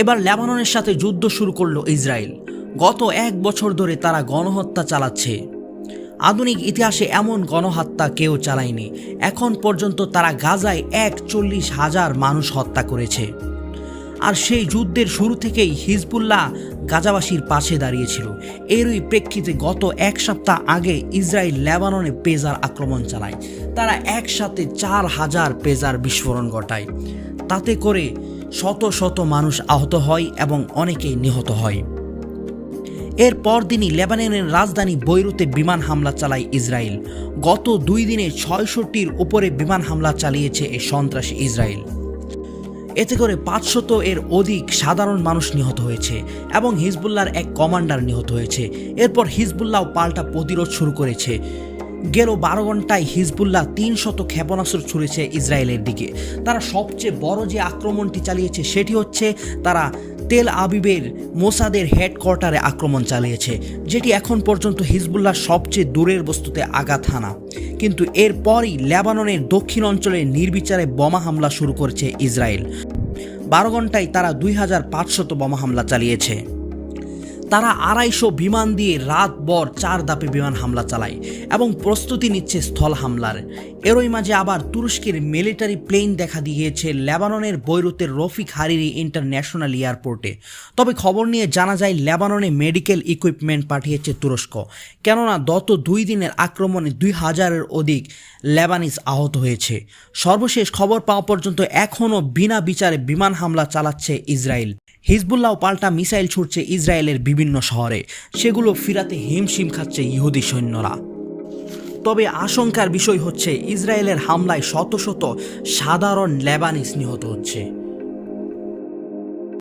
এবার লেবাননের সাথে যুদ্ধ শুরু করলো ইসরায়েল। গত 1 বছর ধরে তারা গণহত্যা চালাচ্ছে। আধুনিক ইতিহাসে এমন গণহত্যা কেউ চালায়নি। এখন পর্যন্ত তারা গাজায় 41,000 মানুষ হত্যা করেছে। আর সেই যুদ্ধের শুরু থেকেই হিজবুল্লাহ গাজাবাসীর পাশে দাঁড়িয়েছিল। এরই প্রেক্ষিতে গত 1 সপ্তাহ আগে ইসরায়েল লেবাননে পেজার আক্রমণ চালায়। তারা একসাথে 4,000 পেজার বিস্ফোরণ ঘটায়। তাতে করে শত শত মানুষ আহত হয় এবং অনেকেই নিহত হয়। এর পরদিনই লেবাননের রাজধানী বৈরুতে বিমান হামলা চালায় ইসরায়েল। গত 2 দিনে 600টির উপরে বিমান হামলা চালিয়েছে এই সন্ত্রাসী ইসরায়েল। এতে করে 500 এর অধিক সাধারণ মানুষ নিহত হয়েছে এবং হিজবুল্লাহর এক কমান্ডার নিহত হয়েছে। এরপর হিজবুল্লাহ পাল্টা প্রতিরোধ শুরু করেছে। গেল 12 ঘন্টায় হিজবুল্লাহ 300 ক্ষেপণাস্ত্র ছুড়েছে ইসরায়েলের দিকে। তারা সবচেয়ে বড় যে আক্রমণটি চালিয়েছে সেটি হচ্ছে তারা তেল আবিবের মোসাদের হেডকোয়ার্টারে আক্রমণ চালিয়েছে, যেটি এখন পর্যন্ত হিজবুল্লাহ সবচেয়ে দূরের বস্তুতে আঘাত হানা। কিন্তু এরপরই লেবাননের দক্ষিণ অঞ্চলে নির্বিচারে বোমা হামলা শুরু করেছে ইসরায়েল। 12 ঘন্টায় তারা 2500 বোমা হামলা চালিয়েছে। তারা 250 বিমান দিয়ে রাতভর 4 ধাপে বিমান হামলা চালায় এবং প্রস্তুতি নিচ্ছে স্থল হামলার। এরই মাঝে আবার তুরস্কের মিলিটারি প্লেন দেখা দিয়েছে লেবাননের বৈরুতের রফিক হারিরি ইন্টারন্যাশনাল এয়ারপোর্টে। তবে খবর নিয়ে জানা যায় লেবাননে মেডিকেল ইকুইপমেন্ট পাঠিয়েছে তুরস্ক, কেননা গত 2 দিনের আক্রমণে 2000-এর অধিক লেবানিজ আহত হয়েছে। সর্বশেষ খবর পাওয়া পর্যন্ত এখনও বিনা বিচারে বিমান হামলা চালাচ্ছে ইসরায়েল। হিজবুল্লাহ পাল্টা মিসাইল ছুটছে ইসরায়েলের বিভিন্ন শহরে, সেগুলো ফিরাতে হিমশিম খাচ্ছে ইহুদি সৈন্যরা। তবে আশঙ্কার বিষয় হচ্ছে ইসরায়েলের হামলায় শত শত সাধারণ লেবানিজ নিহত হচ্ছে।